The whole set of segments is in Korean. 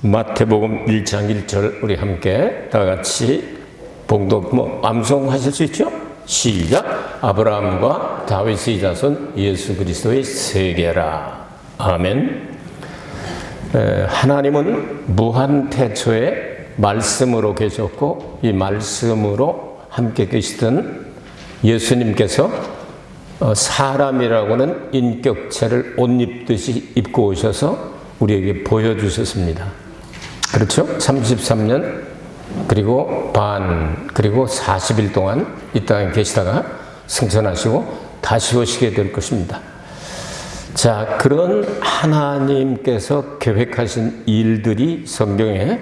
마태복음 1장 1절 우리 함께 다 같이 봉독 암송하실 수 있죠? 시작. 아브라함과 다윗의 자손 예수 그리스도의 세계라. 아멘. 하나님은 무한태초에 말씀으로 계셨고 이 말씀으로 함께 계시던 예수님께서 사람이라고는 인격체를 옷 입듯이 입고 오셔서 우리에게 보여주셨습니다. 그렇죠? 33년 그리고 그리고 40일 동안 이 땅에 계시다가 승천하시고 다시 오시게 될 것입니다. 자, 그런 하나님께서 계획하신 일들이 성경에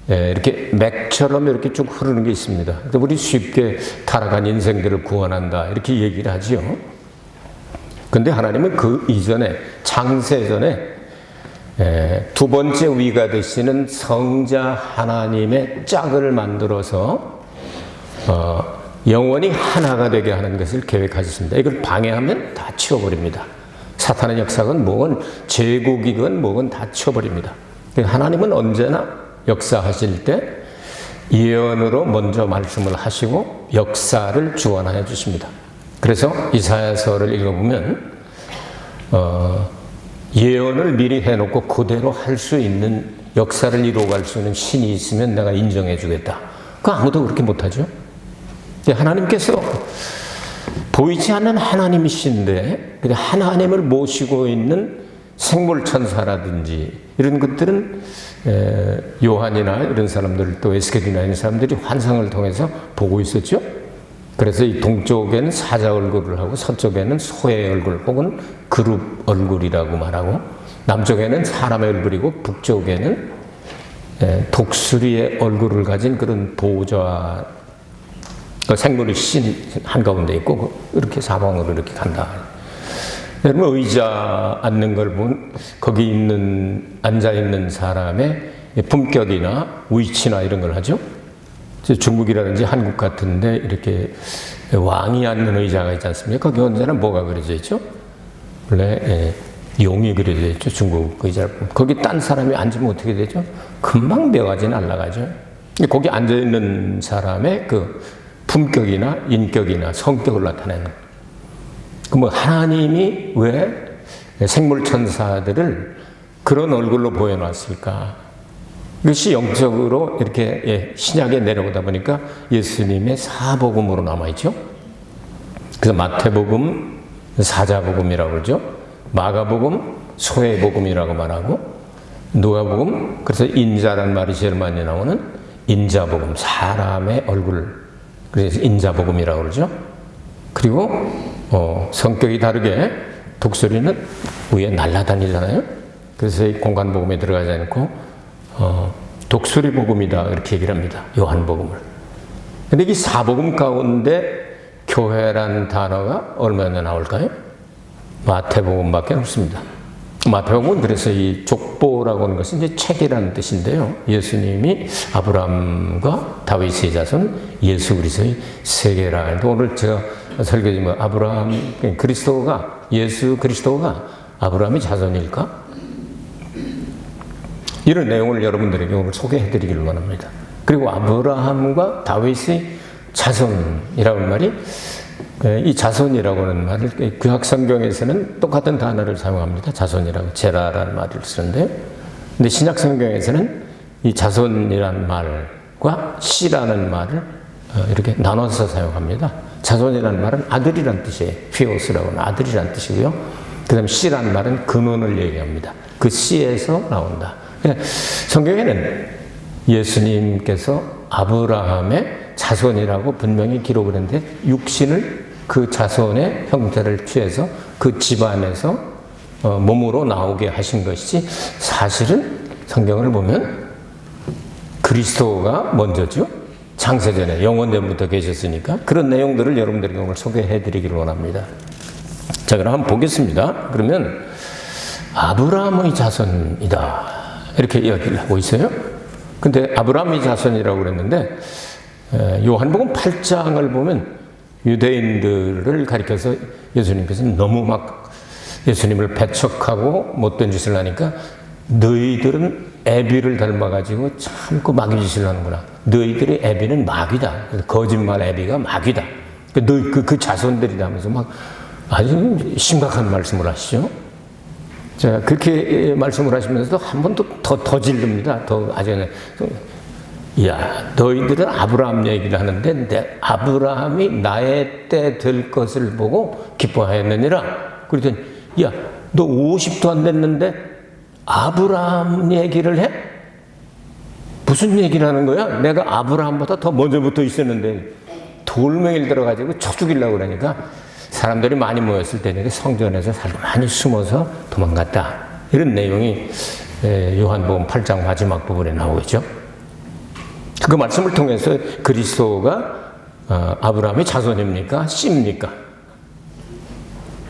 이렇게 맥처럼 이렇게 쭉 흐르는 게 있습니다. 우리 쉽게 타락한 인생들을 구원한다 이렇게 얘기를 하지요. 근데 하나님은 그 이전에 창세전에 두 번째 위가 되시는 성자 하나님의 짝을 만들어서 영원히 하나가 되게 하는 것을 계획하셨습니다. 이걸 방해하면 다 치워버립니다. 사탄의 역사건 뭐건 제국이건 뭐건 다 치워버립니다. 하나님은 언제나 역사하실 때 예언으로 먼저 말씀을 하시고 역사를 주관하여 주십니다. 그래서 이사야서를 읽어보면 예언을 미리 해놓고 그대로 할 수 있는 역사를 이루어갈 수 있는 신이 있으면 내가 인정해 주겠다. 그 아무도 그렇게 못하죠. 하나님께서 보이지 않는 하나님이신데 하나님을 모시고 있는 생물천사라든지 이런 것들은 요한이나 이런 사람들 또 에스겔이나 이런 사람들이 환상을 통해서 보고 있었죠. 그래서 이 동쪽에는 사자 얼굴을 하고 서쪽에는 소의 얼굴 혹은 그룹 얼굴이라고 말하고 남쪽에는 사람의 얼굴이고 북쪽에는 독수리의 얼굴을 가진 그런 보호자 생물의 신 한가운데 있고 이렇게 사방으로 이렇게 간다. 여러분 의자 앉는 걸 보면 거기 앉아있는 사람의 품격이나 위치나 이런 걸 하죠. 중국이라든지 한국 같은데 이렇게 왕이 앉는 의자가 있지 않습니까? 거기 언제나 뭐가 그려져 있죠? 원래 용이 그려져 있죠. 중국 의자를 보면. 거기 딴 사람이 앉으면 어떻게 되죠? 금방 묘하지 날아가죠. 거기 앉아있는 사람의 그 품격이나 인격이나 성격을 나타내는. 하나님이 왜 생물천사들을 그런 얼굴로 보여놨을까? 이것이 영적으로 이렇게 신약에 내려오다 보니까 예수님의 사복음으로 남아있죠. 그래서 마태복음 사자복음이라고 그러죠. 마가복음 소의 복음이라고 말하고 누가복음 그래서 인자란 말이 제일 많이 나오는 인자복음 사람의 얼굴 그래서 인자복음이라고 그러죠. 그리고 성격이 다르게 독수리는 위에 날아다니잖아요. 그래서 이 공간복음에 들어가지 않고 독수리 복음이다 이렇게 얘기를 합니다. 요한복음을. 근데 이 사복음 가운데 교회란 단어가 얼마나 나올까요? 마태복음밖에 없습니다. 마태복음은 그래서 이 족보라고 하는 것은 이제 책이라는 뜻인데요. 예수님이 아브라함과 다윗의 자손 예수 그리스도의 세계라. 오늘 제가 설교지만 예수 그리스도가 아브라함의 자손일까? 이런 내용을 여러분들에게 오늘 소개해드리기를 원합니다. 그리고 아브라함과 다윗의 자손이라는 말이 이 자손이라고 하는 말을 구약 성경에서는 똑같은 단어를 사용합니다. 자손이라고 제라라는 말을 쓰는데 근데 신약 성경에서는 이 자손이라는 말과 씨라는 말을 이렇게 나눠서 사용합니다. 자손이라는 말은 아들이란 뜻이에요. 피오스라고 하는 아들이란 뜻이고요. 그 다음에 씨라는 말은 근원을 얘기합니다. 그 씨에서 나온다. 성경에는 예수님께서 아브라함의 자손이라고 분명히 기록을 했는데 육신을 그 자손의 형태를 취해서 그 집안에서 몸으로 나오게 하신 것이지 사실은 성경을 보면 그리스도가 먼저죠. 창세전에 영원전부터 계셨으니까 그런 내용들을 여러분들에게 오늘 소개해 드리기를 원합니다. 자, 그럼 한번 보겠습니다. 그러면 아브라함의 자손이다. 이렇게 이야기를 하고 있어요. 근데 아브라함의 자손이라고 그랬는데 요한복음 8장을 보면 유대인들을 가리켜서 예수님께서 너무 막 예수님을 배척하고 못된 짓을 하니까 너희들은 애비를 닮아가지고 참 그 마귀짓을 하는구나. 너희들의 애비는 마귀다. 거짓말 애비가 마귀다. 그 자손들이다 하면서 막 아주 심각한 말씀을 하시죠. 자, 그렇게 말씀을 하시면서도 한 번 더 질릅니다. 야, 너희들은 아브라함 얘기를 하는데 아브라함이 나의 때 될 것을 보고 기뻐하였느니라. 그랬더니 야, 너 50도 안 됐는데 아브라함 얘기를 해? 무슨 얘기를 하는 거야? 내가 아브라함보다 더 먼저부터 있었는데 돌멩이를 들어가지고 쳐 죽이려고 그러니까 사람들이 많이 모였을 때니까 성전에서 많이 숨어서 도망갔다. 이런 내용이 요한복음 8장 마지막 부분에 나오겠죠. 그 말씀을 통해서 그리스도가 아브라함의 자손입니까? 씨입니까?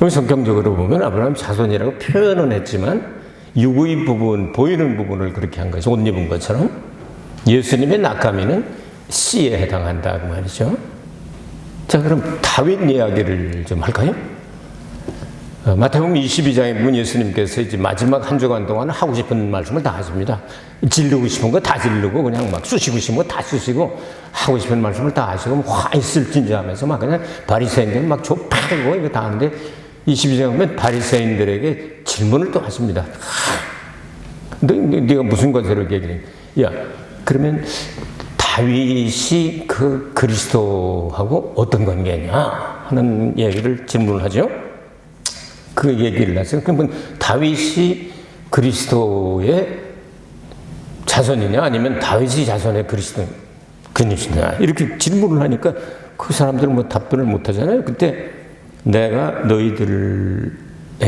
여기 성경적으로 보면 아브라함 자손이라고 표현은 했지만 육의 부분, 보이는 부분을 그렇게 한 것이 옷 입은 것처럼 예수님의 낙가미는 씨에 해당한다 그 말이죠. 자, 그럼 다윗 이야기를 좀 할까요? 마태복음 22장에 보면 예수님께서 이제 마지막 한 주간 동안 하고 싶은 말씀을 다 하십니다. 지르고 싶은 거 다 지르고 그냥 막 쑤시고 싶은 거 다 쑤시고 하고 싶은 말씀을 다 하시고 화 있을 진지하면서 막 그냥 바리새인들 막 좁히고 이거 다 하는데 22장에 보면 바리새인들에게 질문을 또 하십니다. 네가 무슨 것을 얘기해? 야, 그러면 다윗이 그 그리스도하고 어떤 관계냐 하는 얘기를 질문을 하죠. 그 얘기를 하세요. 그러면 다윗이 그리스도의 자손이냐 아니면 다윗이 자손의 그리스도이냐 이렇게 질문을 하니까 그 사람들은 뭐 답변을 못 하잖아요. 그때 내가 너희들에게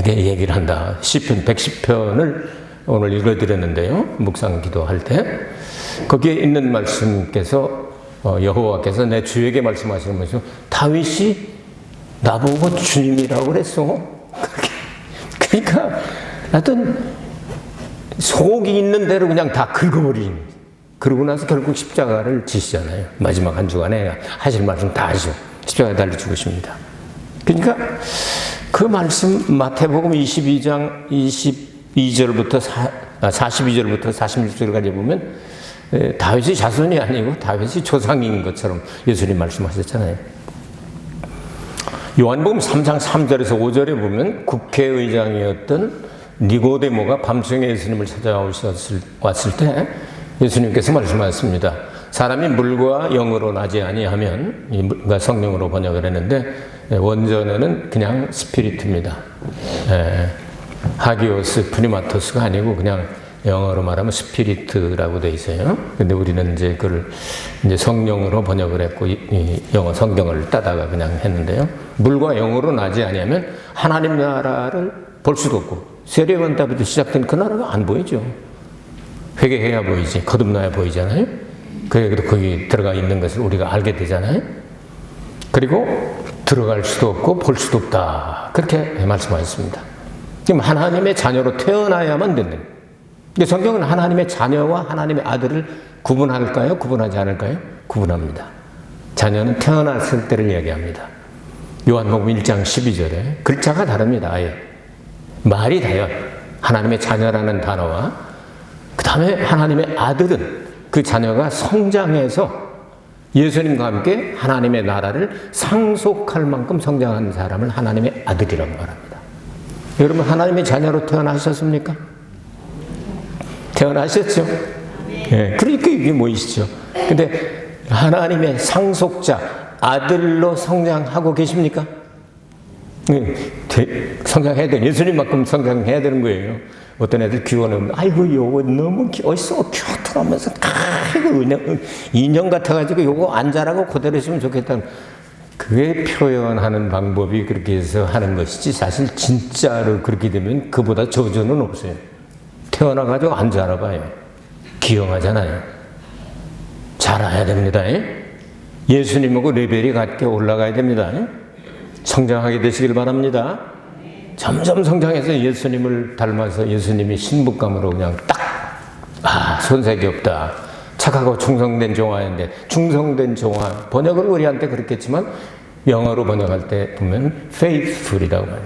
얘기를 한다. 시편 110편을 오늘 읽어드렸는데요. 묵상 기도할 때 거기에 있는 말씀께서 여호와께서 내 주에게 말씀하시면서 다윗이 나보고 주님이라고 그랬어. 그러니까 하여튼 속이 있는 대로 그냥 다 긁어버린. 그러고 나서 결국 십자가를 지시잖아요. 마지막 한 주간에 하실 말씀 다 하시고 십자가에 달려 죽으십니다. 그러니까 그 말씀 마태복음 22장 42절부터 42절부터 46절까지 보면 다윗이 자손이 아니고 다윗이 조상인 것처럼 예수님 말씀하셨잖아요. 요한복음 3장 3절에서 5절에 보면 국회의장이었던 니고데모가 밤중에 예수님을 찾아왔을 때 예수님께서 말씀하셨습니다. 사람이 물과 영으로 나지 아니하면, 성령으로 번역을 했는데 원전어는 그냥 스피리트입니다. 하기오스 프니마토스가 아니고 그냥 영어로 말하면 스피리트라고 돼 있어요. 근데 우리는 이제 그걸 이제 성령으로 번역을 했고, 이 영어 성경을 따다가 그냥 했는데요. 물과 영으로 나지 아니하면 하나님 나라를 볼 수도 없고, 세례요한 때부터 시작된 그 나라가 안 보이죠. 회개해야 보이지, 거듭나야 보이잖아요. 그래도 거기 들어가 있는 것을 우리가 알게 되잖아요. 그리고 들어갈 수도 없고 볼 수도 없다. 그렇게 말씀하셨습니다. 지금 하나님의 자녀로 태어나야만 되는. 성경은 하나님의 자녀와 하나님의 아들을 구분할까요? 구분하지 않을까요? 구분합니다. 자녀는 태어났을 때를 얘기합니다. 요한복음 1장 12절에 글자가 다릅니다. 아예. 말이 다요. 하나님의 자녀라는 단어와 그 다음에 하나님의 아들은 그 자녀가 성장해서 예수님과 함께 하나님의 나라를 상속할 만큼 성장한 사람을 하나님의 아들이라고 말합니다. 여러분 하나님의 자녀로 태어나셨습니까? 태어나셨죠? 예, 그러니까 이게 뭐이시죠? 근데 하나님의 상속자, 아들로 성장하고 계십니까? 성장해야 돼. 예수님만큼 성장해야 되는 거예요. 어떤 애들 귀여워하면, 아이고, 요거 너무 귀여워, 큐트하면서, 이거 인형 같아가지고 요거 안 자라고 그대로 있으면 좋겠다. 그게 표현하는 방법이 그렇게 해서 하는 것이지, 사실 진짜로 그렇게 되면 그보다 저주는 없어요. 태어나가지고 안 자라봐요. 귀여워하잖아요. 자라야 됩니다. 예수님하고 레벨이 같게 올라가야 됩니다. 성장하게 되시길 바랍니다. 점점 성장해서 예수님을 닮아서 예수님이 신부감으로 그냥 딱, 손색이 없다. 착하고 충성된 종아인데, 충성된 종아. 번역을 우리한테 그렇겠지만, 영어로 번역할 때 보면 faithful이라고 해요.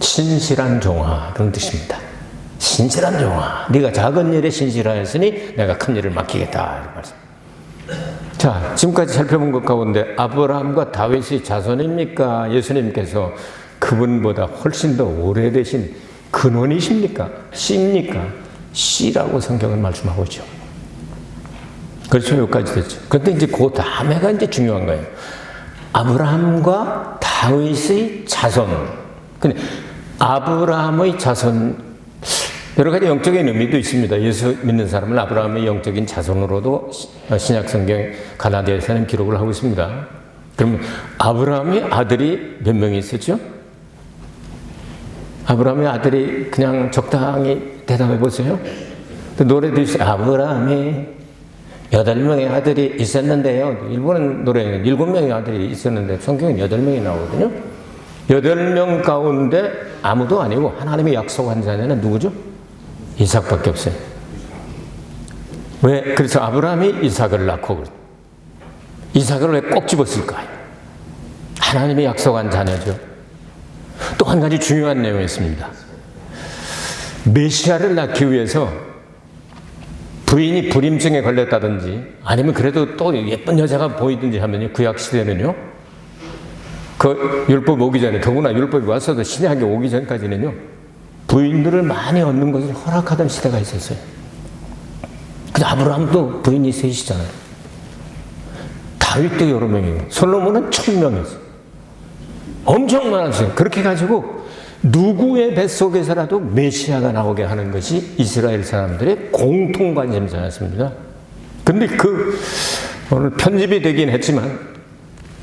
신실한 종아, 그런 뜻입니다. 신실한 종아, 네가 작은 일에 신실하였으니 내가 큰 일을 맡기겠다. 이런 말씀. 자, 지금까지 살펴본 것 가운데 아브라함과 다윗의 자손입니까? 예수님께서 그분보다 훨씬 더 오래되신 근원이십니까? 씨입니까? 씨라고 성경은 말씀하고 있죠. 그렇죠. 여기까지 됐죠. 그런데 이제 그 다음에가 이제 중요한 거예요. 아브라함과 다윗의 자손. 근데 아브라함의 자손, 여러 가지 영적인 의미도 있습니다. 예수 믿는 사람은 아브라함의 영적인 자손으로도 신약 성경 가나디아서는 기록을 하고 있습니다. 그러면 아브라함의 아들이 몇 명이 있었죠? 아브라함의 아들이 그냥 적당히 대답해 보세요. 노래도 있어요. 아브라함이 8명의 아들이 있었는데요. 일본은 노래는 7명의 아들이 있었는데 성경은 8명이 나오거든요. 8명 가운데 아무도 아니고 하나님이 약속한 자녀는 누구죠? 이삭밖에 없어요. 왜? 그래서 아브라함이 이삭을 낳고 이삭을 왜 꼭 집었을까요? 하나님이 약속한 자녀죠. 또 한 가지 중요한 내용이 있습니다. 메시아를 낳기 위해서 부인이 불임증에 걸렸다든지 아니면 그래도 또 예쁜 여자가 보이든지 하면요, 구약 시대는요, 그 율법 오기 전에, 더구나 율법이 왔어도 신약이 오기 전까지는요, 부인들을 많이 얻는 것을 허락하던 시대가 있었어요. 근데 아브라함도 부인이 셋이잖아요. 다윗도 여러 명이고 솔로몬은 1000명이었어요. 엄청 많았어요. 그렇게 가지고 누구의 뱃속에서라도 메시아가 나오게 하는 것이 이스라엘 사람들의 공통 관심사였습니다. 근데 오늘 편집이 되긴 했지만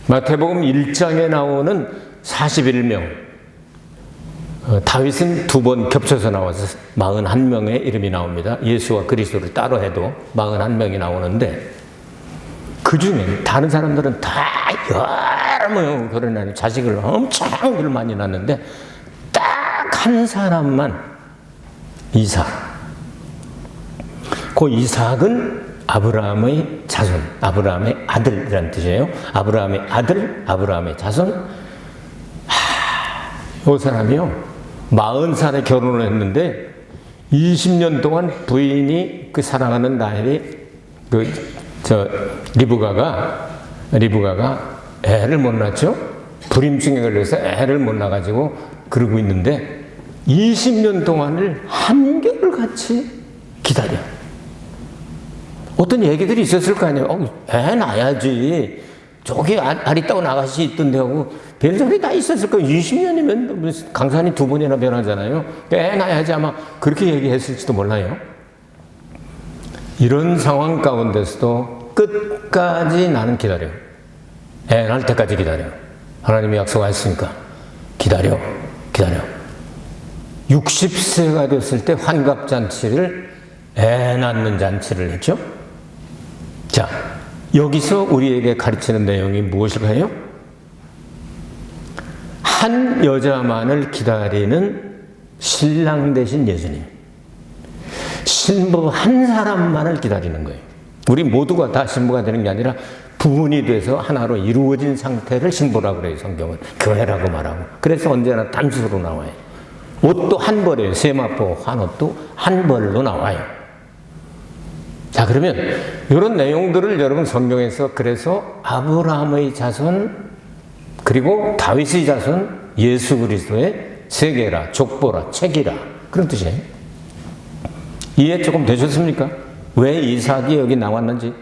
마태복음 1장에 나오는 41명, 다윗은 2번 겹쳐서 나와서 41명의 이름이 나옵니다. 예수와 그리스도를 따로 해도 41명이 나오는데 그 중에 다른 사람들은 다 여러 명 결혼하는 자식을 엄청 많이 낳는데 딱 한 사람만 이삭. 그 이삭은 아브라함의 자손, 아브라함의 아들이라는 뜻이에요. 아브라함의 아들, 아브라함의 자손. 이 사람이요, 40살에 결혼을 했는데 20년 동안 부인이 그 사랑하는 나엘이 리브가가 애를 못 낳죠? 불임증에 걸려서 애를 못 낳아가지고 그러고 있는데 20년 동안을 한결같이 기다려. 어떤 얘기들이 있었을 거 아니에요. 애 낳아야지. 저기 아리따운 아가씨 있던데 하고 별소리 다 있었을 거예요. 20년이면 강산이 2번이나 변하잖아요. 애 낳아야지 아마 그렇게 얘기했을지도 몰라요. 이런 상황 가운데서도 끝까지 나는 기다려. 애 낳을 때까지 기다려. 하나님이 약속하셨으니까 기다려. 60세가 됐을 때 환갑잔치를, 애 낳는 잔치를 했죠. 자, 여기서 우리에게 가르치는 내용이 무엇일까요? 한 여자만을 기다리는 신랑 되신 예수님. 신부 한 사람만을 기다리는 거예요. 우리 모두가 다 신부가 되는 게 아니라 부분이 돼서 하나로 이루어진 상태를 신부라고 그래요. 성경은 교회라고 말하고. 그래서 언제나 단수로 나와요. 옷도 한 벌이에요. 세마포 환옷도 한 벌로 나와요. 자, 그러면 이런 내용들을 여러분 성경에서, 그래서 아브라함의 자손 그리고 다윗의 자손 예수 그리스도의 세계라, 족보라, 책이라, 그런 뜻이에요. 이해 조금 되셨습니까? 왜 이삭이 여기 나왔는지,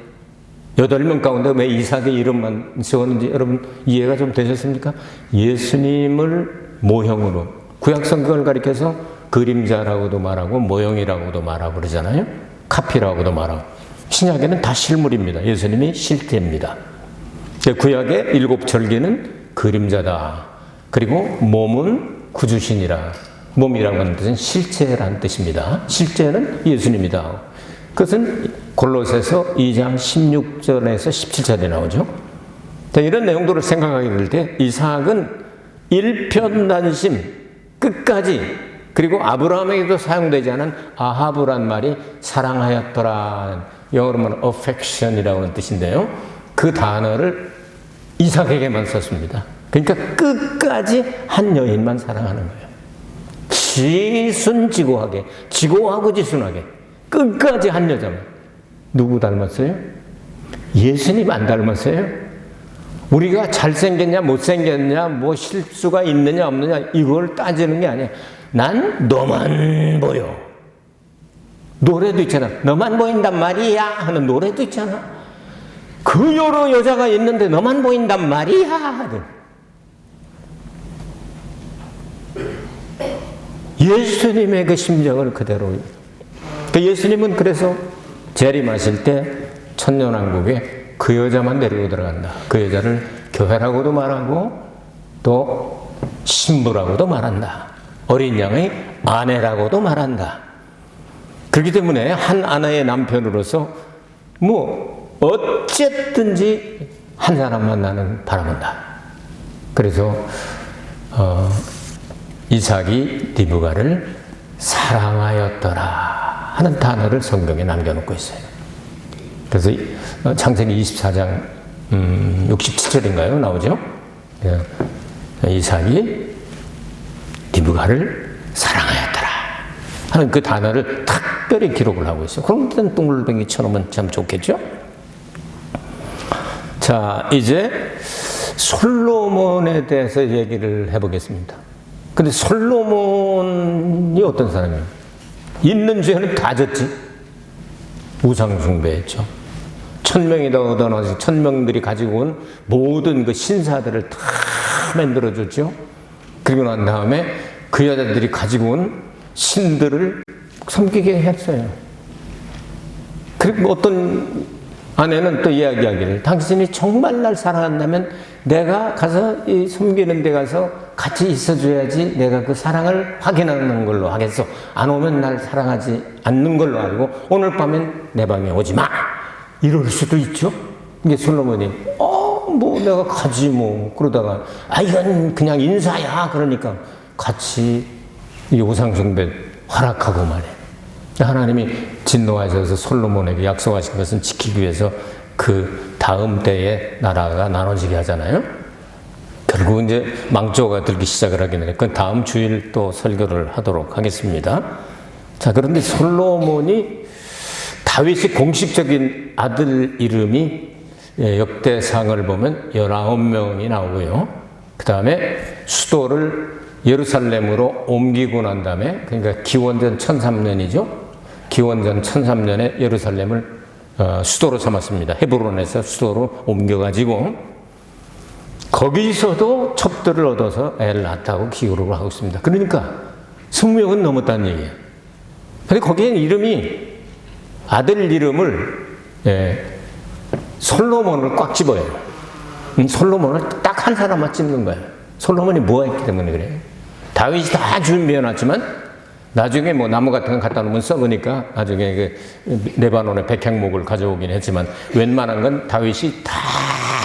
8명 가운데 왜 이삭의 이름만 세웠는지 여러분 이해가 좀 되셨습니까? 예수님을 모형으로, 구약 성경을 가리켜서 그림자라고도 말하고 모형이라고도 말하고 그러잖아요. 카피라고도 말하고. 신약에는 다 실물입니다. 예수님이 실체입니다. 구약의 7절기는 그림자다. 그리고 몸은 구주신이라. 몸이라고 하는 뜻은 실체라는 뜻입니다. 실제는 예수님이다. 그것은 골로새서 2장 16절에서 17절에 나오죠. 이런 내용들을 생각하게 될 때 이삭은 일편단심 끝까지, 그리고 아브라함에게도 사용되지 않은 아하브란 말이 사랑하였더라, 영어로는 affection이라고 하는 뜻인데요. 그 단어를 이삭에게만 썼습니다. 그러니까 끝까지 한 여인만 사랑하는 거예요. 지순지고하게, 지고하고 지순하게 끝까지 한 여자만. 누구 닮았어요? 예수님 안 닮았어요? 우리가 잘생겼냐 못생겼냐 뭐 실수가 있느냐 없느냐 이걸 따지는 게 아니야. 난 너만 보여. 노래도 있잖아. 너만 보인단 말이야 하는 노래도 있잖아. 그 여러 여자가 있는데 너만 보인단 말이야. 예수님의 그 심정을 그대로. 그 예수님은 그래서 재림하실 때 천년왕국에 그 여자만 데리고 들어간다. 그 여자를 교회라고도 말하고 또 신부라고도 말한다. 어린 양의 아내라고도 말한다. 그렇기 때문에 한 아내의 남편으로서 뭐 어쨌든지 한 사람만 나는 바라본다. 그래서 이삭이 리브가를 사랑하였더라 하는 단어를 성경에 남겨놓고 있어요. 그래서 창세기 24장 67절인가요? 나오죠? 이삭이 리브가를 사랑하였더라 하는 그 단어를 특별히 기록을 하고 있어요. 그럼 일단 둥글뱅이 쳐놓으면 참 좋겠죠? 자, 이제 솔로몬에 대해서 얘기를 해보겠습니다. 근데 솔로몬이 어떤 사람이에요? 있는 죄는 다 졌지. 우상 숭배했죠. 1000명이 더 얻어나서 1000명들이 가지고 온 모든 그 신사들을 다 만들어줬죠. 그리고 난 다음에 그 여자들이 가지고 온 신들을 섬기게 했어요. 그리고 어떤 아내는 또 이야기하기를 당신이 정말 날 사랑한다면 내가 가서 이 섬기는 데 가서 같이 있어줘야지 내가 그 사랑을 확인하는 걸로 하겠어. 안 오면 날 사랑하지 않는 걸로 알고 오늘 밤엔 내 방에 오지 마. 이럴 수도 있죠. 이게 솔로몬이 뭐 내가 가지 뭐 그러다가 이건 그냥 인사야 그러니까 같이 이 우상숭배 허락하고 말이에요. 하나님이 진노하셔서 솔로몬에게 약속하신 것은 지키기 위해서 그 다음 때에 나라가 나눠지게 하잖아요. 결국 이제 망조가 들기 시작을 하게 되니까 그 다음 주일 또 설교를 하도록 하겠습니다. 자, 그런데 솔로몬이 다윗의 공식적인 아들 이름이 역대상을 보면 19명이 나오고요. 그 다음에 수도를 예루살렘으로 옮기고 난 다음에 그러니까 기원전 1003년이죠. 기원전 1003년에 예루살렘을 수도로 삼았습니다. 헤브론에서 수도로 옮겨가지고 거기서도 첩들을 얻어서 애를 낳았다고 기록을 하고 있습니다. 그러니까 20명은 넘었다는 얘기예요. 근데 거기엔 이름이 아들 이름을 솔로몬을 꽉 집어요. 솔로몬을 딱 한 사람만 찝는 거예요. 솔로몬이 뭐 했기 때문에 그래요. 다윗이 다 준비해놨지만 나중에 뭐 나무 같은 거 갖다 놓으면 썩으니까 나중에 그 레바논의 백향목을 가져오긴 했지만 웬만한 건 다윗이 다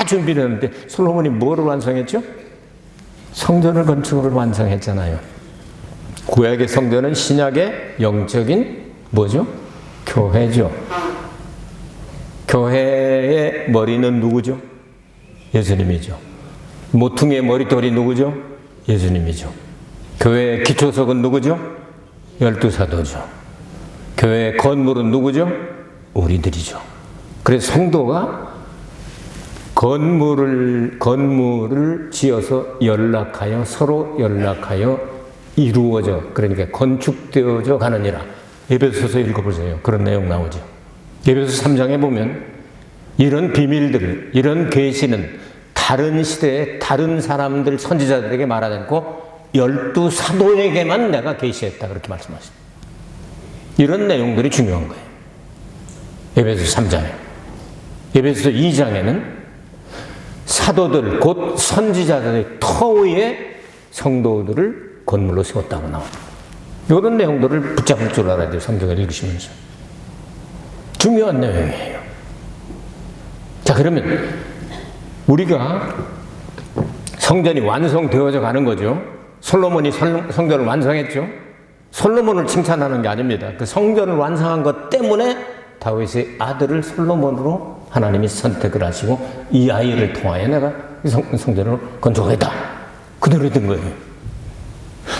준비를 했는데 솔로몬이 뭐를 완성했죠? 성전을 건축을 완성했잖아요. 구약의 성전은 신약의 영적인 뭐죠? 교회죠. 교회의 머리는 누구죠? 예수님이죠. 모퉁이의 머릿돌이 누구죠? 예수님이죠. 교회의 기초석은 누구죠? 12사도죠. 교회의 건물은 누구죠? 우리들이죠. 그래서 성도가 건물을 지어서 연락하여 서로 연락하여 이루어져 그러니까 건축되어져 가느니라. 에베소서 읽어보세요. 그런 내용 나오죠. 에베소 3장에 보면 이런 비밀들을 이런 계시는 다른 시대에 다른 사람들 선지자들에게 말하지 않고 12사도에게만 내가 계시했다 그렇게 말씀하십니다. 이런 내용들이 중요한 거예요. 에베소 3장에. 에베소 2장에는 사도들 곧 선지자들의 터위에 성도들을 건물로 세웠다고 나옵니다. 이런 내용들을 붙잡을 줄 알아야 돼요. 성경을 읽으시면서. 중요한 내용이에요. 자, 그러면 우리가 성전이 완성되어져 가는 거죠. 솔로몬이 성전을 완성했죠. 솔로몬을 칭찬하는 게 아닙니다. 그 성전을 완성한 것 때문에 다윗의 아들을 솔로몬으로 하나님이 선택을 하시고 이 아이를 통하여 내가 성전을 건축하겠다. 그대로 된 거예요.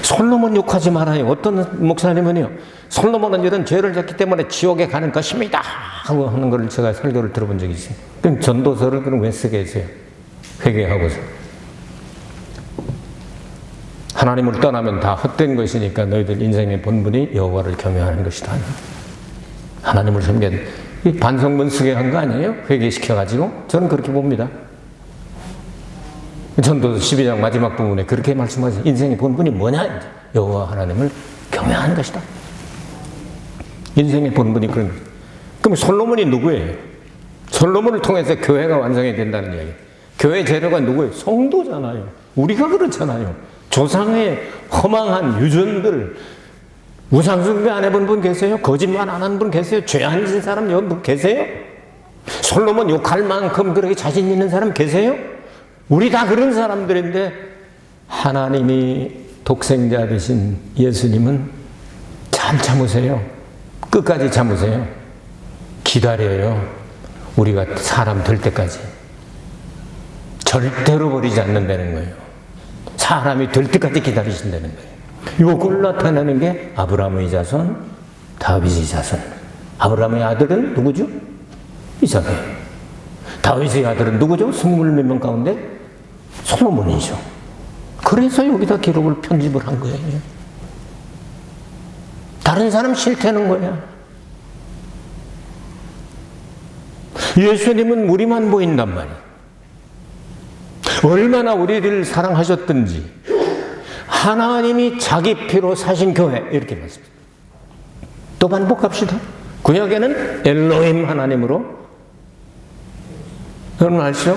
솔로몬 욕하지 말아요. 어떤 목사님은요, 솔로몬은 이런 죄를 졌기 때문에 지옥에 가는 것입니다 하고 하는 걸 제가 설교를 들어본 적이 있어요. 그럼 전도서를 그럼 왜 쓰게 했어요? 회개하고서. 하나님을 떠나면 다 헛된 것이니까 너희들 인생의 본분이 여호와를 경외하는 것이다. 하나님을 섬겨야 돼. 이 반성문 쓰게 한 거 아니에요? 회개시켜가지고. 저는 그렇게 봅니다. 전도서 12장 마지막 부분에 그렇게 말씀하세요. 인생의 본분이 뭐냐? 여호와 하나님을 경외하는 것이다. 인생의 본분이 그런 거예요. 그럼 솔로몬이 누구예요? 솔로몬을 통해서 교회가 완성이 된다는 이야기. 교회 재료가 누구예요? 성도잖아요. 우리가 그렇잖아요. 조상의 허망한 유전들, 우상숭배 안 해본 분 계세요? 거짓말 안 한 분 계세요? 죄 안 진 사람 여러분 계세요? 솔로몬 욕할 만큼 그렇게 자신 있는 사람 계세요? 우리 다 그런 사람들인데 하나님이 독생자 되신 예수님은 잘 참으세요. 끝까지 참으세요. 기다려요. 우리가 사람 될 때까지. 절대로 버리지 않는다는 거예요. 사람이 될 때까지 기다리신다는 거예요. 이걸 나타내는 게 아브라함의 자손, 다윗의 자손. 아브라함의 아들은 누구죠? 이삭이에요. 다윗의 아들은 누구죠? 20몇 명 가운데 솔로몬이죠. 그래서 여기다 기록을 편집을 한 거예요. 다른 사람 싫다는 거야. 예수님은 우리만 보인단 말이야. 얼마나 우리를 사랑하셨든지 하나님이 자기 피로 사신 교회 이렇게 말씀합니다. 또 반복합시다. 구약에는 엘로힘 하나님으로, 여러분 아시죠?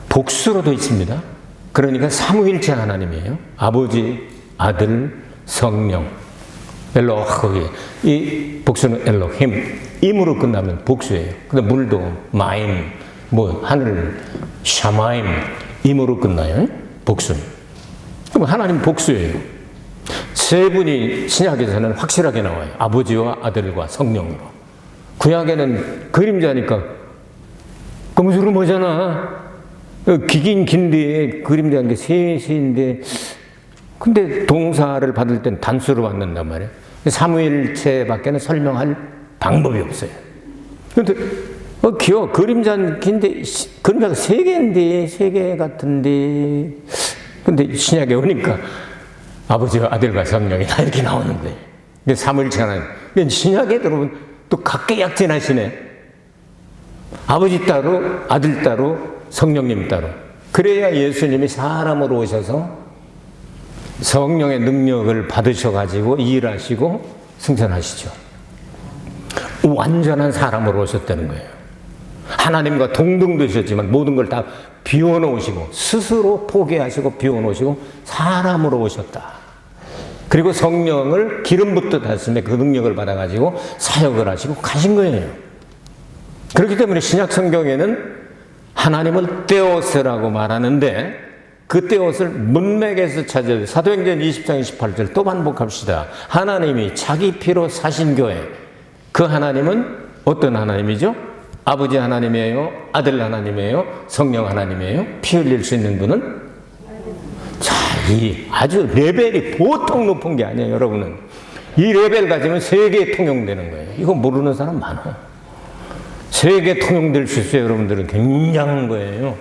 복수로도 있습니다. 그러니까 삼위일체 하나님이에요. 아버지, 아들, 성령. 엘로흐, 이 복수는 엘로힘, 임으로 끝나면 복수예요. 근데 물도 마임, 뭐 하늘, 샤마임, 임으로 끝나요. 복수는. 그럼 하나님 복수예요. 세 분이 신약에서는 확실하게 나와요. 아버지와 아들과 성령으로. 구약에는 그림자니까 검수로 뭐잖아. 기긴 긴데 그림자인 게 셋인데, 근데 동사를 받을 땐 단수로 받는단 말이에요. 삼위일체밖에는 설명할 방법이 없어요. 근데 귀여워. 그림자는 긴데 그림자가 세 개인데, 세 개 같은데, 근데 신약에 오니까 아버지와 아들과 성령이다 이렇게 나오는 거예요. 삼위일체는. 신약에 들어보면 또 각계약진하시네. 아버지 따로, 아들 따로, 성령님 따로. 그래야 예수님이 사람으로 오셔서 성령의 능력을 받으셔가지고 일하시고 승천하시죠. 완전한 사람으로 오셨다는 거예요. 하나님과 동등되셨지만 모든 걸 다 비워놓으시고 스스로 포기하시고 비워놓으시고 사람으로 오셨다. 그리고 성령을 기름 붓듯 하심에 그 능력을 받아가지고 사역을 하시고 가신 거예요. 그렇기 때문에 신약 성경에는 하나님을 떼옷이라고 말하는데 그 떼옷을 문맥에서 찾아야 돼요. 사도행전 20장 28절 또 반복합시다. 하나님이 자기 피로 사신 교회. 그 하나님은 어떤 하나님이죠? 아버지 하나님이에요? 아들 하나님이에요? 성령 하나님이에요? 피 흘릴 수 있는 분은? 자, 이 아주 레벨이 보통 높은 게 아니에요, 여러분은. 이 레벨 가지면 세계에 통용되는 거예요. 이거 모르는 사람 많아요. 세계 통용될 수 있어요. 여러분들은 굉장한 거예요.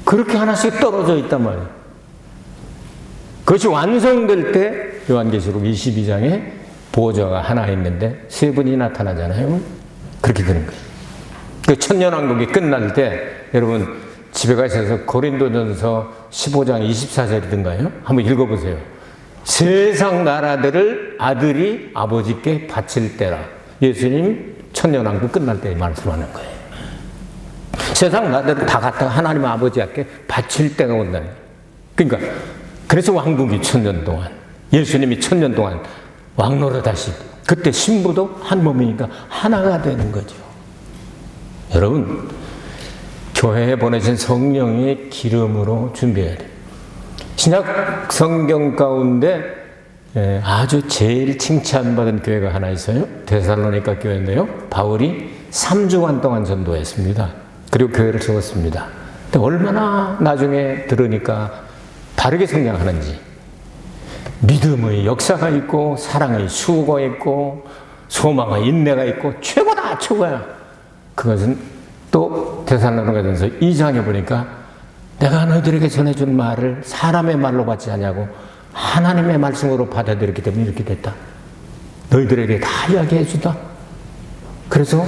그렇게 하나씩 떨어져 있단 말이에요. 그것이 완성될 때 요한계시록 22장에 보호자가 하나 있는데 세 분이 나타나잖아요. 그렇게 되는 거예요. 그 천년왕국이 끝날 때 여러분 집에 가셔서 고린도전서 15장 24절이든가요? 한번 읽어보세요. 세상 나라들을 아들이 아버지께 바칠 때라. 예수님 천년왕국 끝날 때 말씀하는 거예요. 세상 나라들을 다 갖다가 하나님 아버지께 바칠 때가 온다는 거예요. 그러니까 그래서 왕국이 천년 동안, 예수님이 천년 동안 왕노릇 하시고 그때 신부도 한 몸이니까 하나가 되는 거죠. 여러분, 교회에 보내신 성령의 기름으로 준비해야 돼요. 신약 성경 가운데 아주 제일 칭찬받은 교회가 하나 있어요. 데살로니가 교회인데요. 바울이 3주간 동안 전도했습니다. 그리고 교회를 세웠습니다. 근데 얼마나 나중에 들으니까 다르게 성장하는지. 믿음의 역사가 있고, 사랑의 수고가 있고, 소망의 인내가 있고, 최고다, 최고야. 그것은 또 데살로니가전서 2장에 보니까 내가 너희들에게 전해준 말을 사람의 말로 받지 않냐고 하나님의 말씀으로 받아들였기 때문에 이렇게 됐다. 너희들에게 다 이야기해 주다. 그래서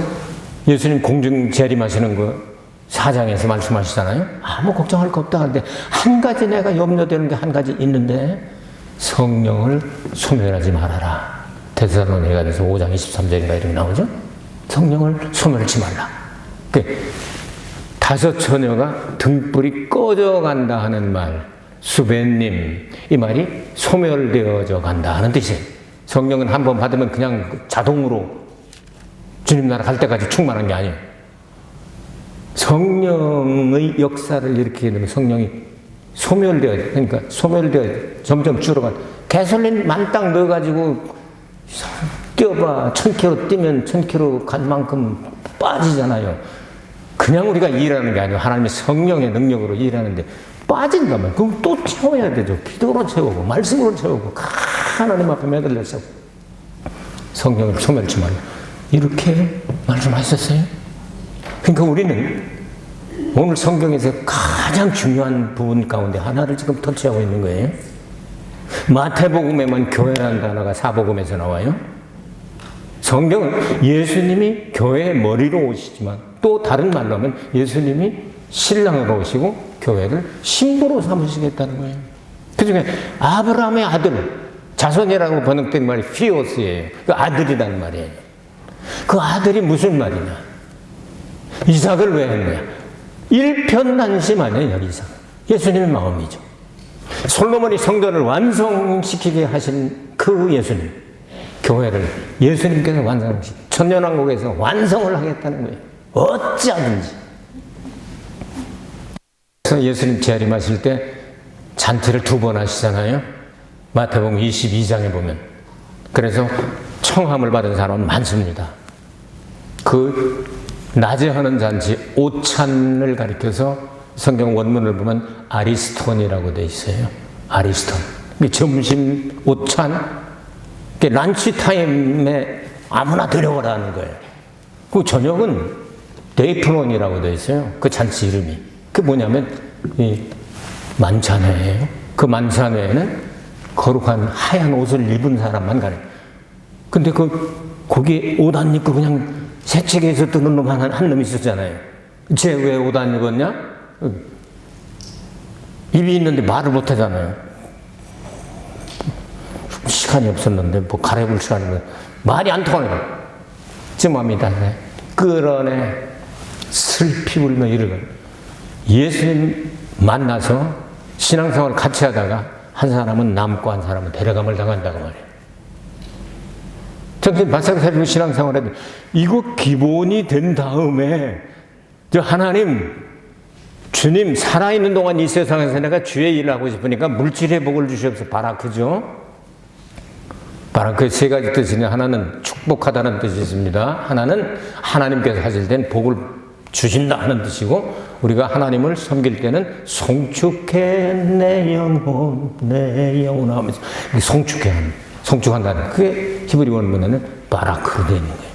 예수님 공중 재림하시는 그 4장에서 말씀하시잖아요. 아무 걱정할 거 없다 하는데 한 가지 내가 염려되는 게 한 가지 있는데 성령을 소멸하지 말아라. 데살로니가전서 5장 23절인가 이렇게 나오죠. 성령을 소멸하지 말라. 다섯 처녀가 등불이 꺼져간다 하는 말, 수배님, 이 말이 소멸되어져 간다 하는 뜻이에요. 성령은 한 번 받으면 그냥 자동으로 주님 나라 갈 때까지 충만한 게 아니에요. 성령의 역사를 일으키게 되면 성령이 그러니까 소멸되어 점점 줄어간. 가솔린 만땅 넣어가지고 뛰어봐 1000km 뛰면 1000km 간 만큼 빠지잖아요. 그냥 우리가 일하는 게 아니고 하나님의 성령의 능력으로 일하는데 빠진다면 그럼 또 채워야 되죠. 기도로 채우고 말씀으로 채우고 하나님 앞에 매달려서 성령을 소멸치 말라. 이렇게 말씀하셨어요. 그러니까 우리는 오늘 성경에서 가장 중요한 부분 가운데 하나를 지금 터치하고 있는 거예요. 마태복음에만 교회라는 단어가 사복음에서 나와요. 성경은 예수님이 교회의 머리로 오시지만 또 다른 말로 하면 예수님이 신랑으로 오시고 교회를 신부로 삼으시겠다는 거예요. 그 중에 아브라함의 아들, 자손이라고 번역된 말이 피오스예요. 그 아들이라는 말이에요. 그 아들이 무슨 말이냐? 이삭을 왜 했냐? 일편단심 아니에요, 이삭. 예수님의 마음이죠. 솔로몬이 성전을 완성시키게 하신 그 예수님, 교회를 예수님께서 완성하신 천년왕국에서 완성을 하겠다는 거예요. 어찌하든지. 그래서 예수님 재림하실 때 잔치를 2번 하시잖아요. 마태복음 22장에 보면. 그래서 청함을 받은 사람은 많습니다. 그 낮에 하는 잔치 오찬을 가리켜서 성경 원문을 보면 아리스톤이라고 되어 있어요. 아리스톤. 점심 오찬, 란치 타임에 아무나 들여오라는 거예요. 그 저녁은 데이프론이라고 되어 있어요. 그 잔치 이름이. 그게 뭐냐면 이 만찬회예요. 그 만찬회에는 거룩한 하얀 옷을 입은 사람만 가요. 근데 거기 옷 안 입고 그냥 새치기에서 뜨는 놈 한 놈 있었잖아요. 쟤 왜 옷 안 입었냐? 입이 있는데 말을 못 하잖아요. 시간이 없었는데 뭐 갈아입을 시간이 말이 안 통하는 거예요. 쯤합니다. 끌어내 슬피 울며 이르거든. 예수님 만나서 신앙생활을 같이 하다가 한 사람은 남고 한 사람은 데려감을 당한다고 말이에요. 정신 바싹 차리고 신앙생활 해도 이거 기본이 된 다음에 하나님, 주님 살아있는 동안 이 세상에서 내가 주의 일을 하고 싶으니까 물질의 복을 주시옵소서. 바라크죠. 바라크의 3가지 뜻이냐. 하나는 축복하다는 뜻이 있습니다. 하나는 하나님께서 하실 땐 복을 주신다 하는 뜻이고, 우리가 하나님을 섬길 때는 송축해 내 영혼 하면서 송축한다는, 그게 히브리 원문에는 바라크로 되어 있는 거예요.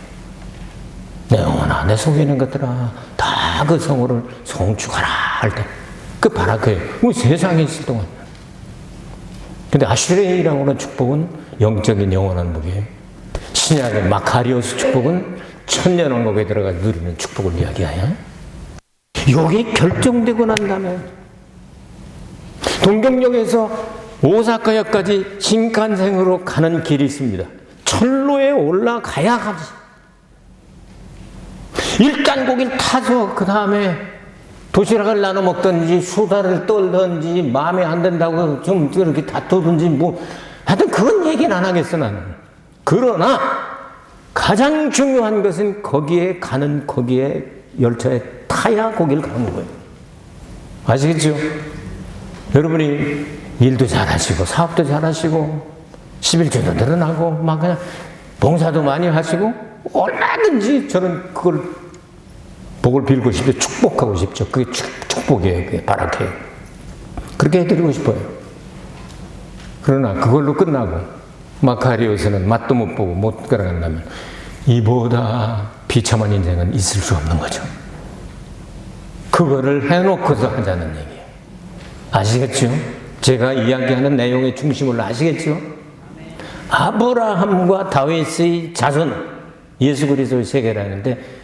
내 영혼아, 내 속에 있는 것들아, 다 그 성호를 송축하라 할 때, 그 바라크예요. 우리 세상에 있을 동안. 근데 아슈레이라고 하는 축복은 영적인 영원한 복이에요. 신약의 마카리오스 축복은 천년왕국에 들어가 누리는 축복을 이야기해요. 이게 결정되고 난 다음에 동경역에서 오사카역까지 신칸센으로 가는 길이 있습니다. 철로에 올라가야 가지. 일단 거길 타서 그 다음에 도시락을 나눠 먹든지 수다를 떨든지 마음에 안 든다고 좀 이렇게 다투든지 뭐 하여튼 그건 얘기는 안 하겠어 나는. 그러나 가장 중요한 것은 거기에 열차에 타야 거길 가는 거예요. 아시겠죠? 여러분이 일도 잘하시고 사업도 잘하시고 11조도 늘어나고 막 그냥 봉사도 많이 하시고 얼마든지 저는 그걸 복을 빌고 싶죠. 축복하고 싶죠. 그게 축복이에요. 그게 바라케요. 그렇게 해드리고 싶어요. 그러나 그걸로 끝나고 마카리오스는 맛도 못 보고 못 걸어간다면 이보다 비참한 인생은 있을 수 없는 거죠. 그거를 해놓고서 하자는 얘기예요. 아시겠죠? 제가 이야기하는 내용의 중심을 아시겠죠? 아브라함과 다윗의 자손, 예수 그리스도의 세계라는데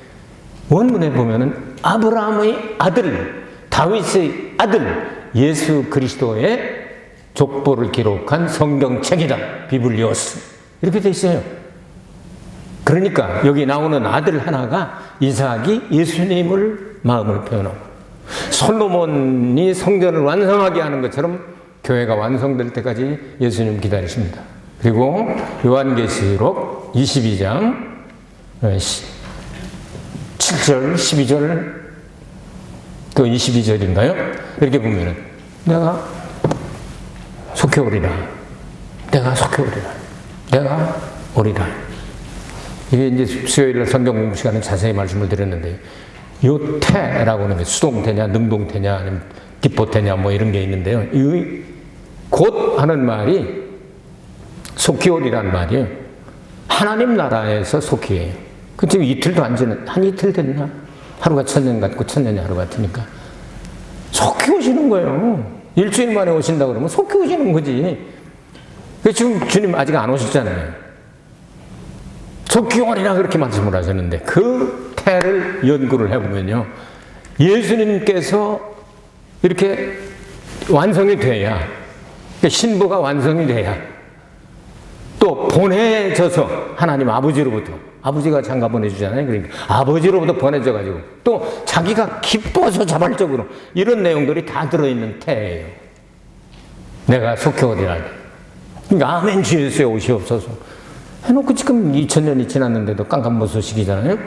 원문에 보면은 아브라함의 아들, 다윗의 아들, 예수 그리스도의 족보를 기록한 성경책이다. 비블리오스. 이렇게 돼 있어요. 그러니까 여기 나오는 아들 하나가 이삭이 예수님을 마음을 표현하고 솔로몬이 성전을 완성하게 하는 것처럼 교회가 완성될 때까지 예수님 기다리십니다. 그리고 요한계시록 22장 7절, 12절, 또 22절인가요? 이렇게 보면은 내가 속해 오리라. 내가 속해 오리라. 내가 오리라. 이게 이제 수요일날 성경 공부 시간에 자세히 말씀을 드렸는데 요 태라고 하는 게 수동태냐, 능동태냐, 아니면 기포태냐 뭐 이런 게 있는데요. 이 곧 하는 말이 속히 오리란 말이에요. 하나님 나라에서 속히예요. 그 지금 이틀도 안 지는, 한 이틀 됐나? 하루가 천년 같고 천년이 하루 같으니까. 속히 오시는 거예요. 일주일 만에 오신다 그러면 속히 오시는 거지. 지금 주님 아직 안 오셨잖아요. 속히 오리라 그렇게 말씀을 하셨는데 그 태를 연구를 해보면요. 예수님께서 이렇게 완성이 돼야, 신부가 완성이 돼야 또 보내져서 하나님 아버지로부터, 아버지가 장가 보내주잖아요. 그러니까 아버지로부터 보내져가지고 또 자기가 기뻐서 자발적으로 이런 내용들이 다 들어있는 태예요. 내가 속히 오리라. 그러니까 아멘 주 예수의 오시옵소서 해놓고 지금 2000년이 지났는데도 깜깜무소식이잖아요.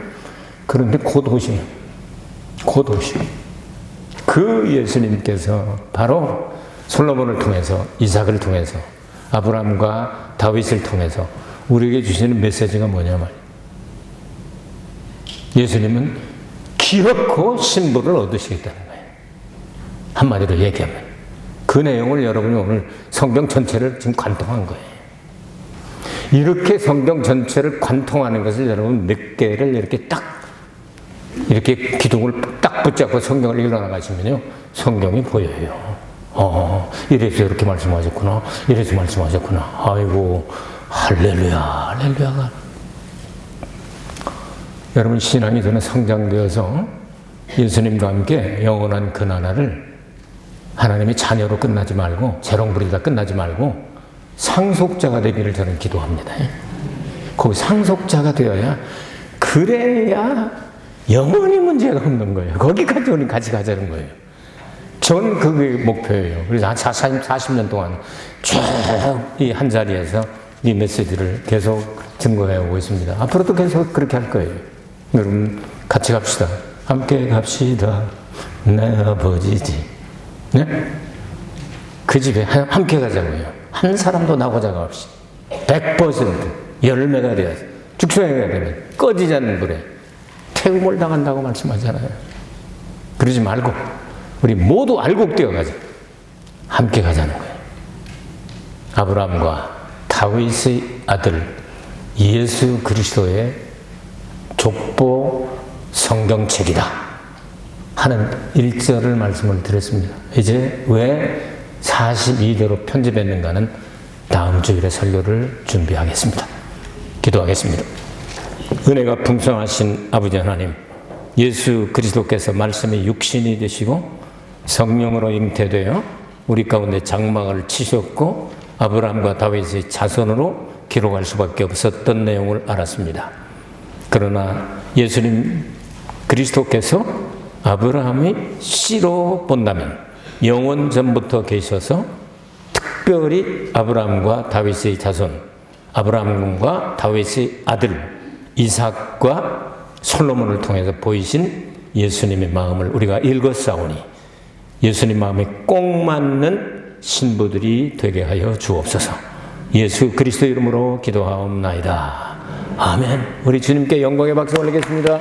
그런데 곧 오시요. 곧 오시요. 그 예수님께서 바로 솔로몬을 통해서, 이삭을 통해서, 아브라함과 다윗을 통해서 우리에게 주시는 메시지가 뭐냐면 예수님은 기어코 신부를 얻으시겠다는 거예요. 한마디로 얘기하면 그 내용을 여러분이 오늘 성경 전체를 지금 관통한 거예요. 이렇게 성경 전체를 관통하는 것을 여러분 몇 개를 이렇게 딱 이렇게 기둥을 딱 붙잡고 성경을 읽어나가시면요 성경이 보여요. 이래서 이렇게 말씀하셨구나. 이래서 말씀하셨구나. 아이고 할렐루야, 할렐루야가. 여러분 신앙이 저는 성장되어서 예수님과 함께 영원한 그 나라를 하나님의 자녀로 끝나지 말고 재롱 부리다 끝나지 말고 상속자가 되기를 저는 기도합니다. 거기 상속자가 되어야 그래야 영원히 문제가 없는 거예요. 거기까지 우리 같이 가자는 거예요. 전 그게 목표예요. 그래서 한 40년 동안 쭉 이 한 자리에서 이 메시지를 계속 증거해 오고 있습니다. 앞으로도 계속 그렇게 할 거예요. 여러분 같이 갑시다. 함께 갑시다. 내 아버지 집. 네? 그 집에 함께 가자고요. 한 사람도 나고자가 없이 100% 열매가 되어서 죽순이가 되면 꺼지지 않는 불에 태움을 당한다고 말씀하잖아요. 그러지 말고 우리 모두 알곡되어 가자. 함께 가자는 거예요. 아브라함과 다윗의 아들 예수 그리스도의 족보 성경책이다 하는 1절을 말씀을 드렸습니다. 이제 왜 42대로 편집했는가는 다음 주일에 설교를 준비하겠습니다. 기도하겠습니다. 은혜가 풍성하신 아버지 하나님, 예수 그리스도께서 말씀이 육신이 되시고 성령으로 잉태되어 우리 가운데 장막을 치셨고 아브라함과 다윗의 자손으로 기록할 수밖에 없었던 내용을 알았습니다. 그러나 예수님 그리스도께서 아브라함의 씨로 본다면 영원 전부터 계셔서 특별히 아브라함과 다윗의 자손, 아브라함과 다윗의 아들 이삭과 솔로몬을 통해서 보이신 예수님의 마음을 우리가 읽었사오니 예수님 마음에 꼭 맞는 신부들이 되게 하여 주옵소서. 예수 그리스도 이름으로 기도하옵나이다. 아멘. 우리 주님께 영광의 박수 올리겠습니다.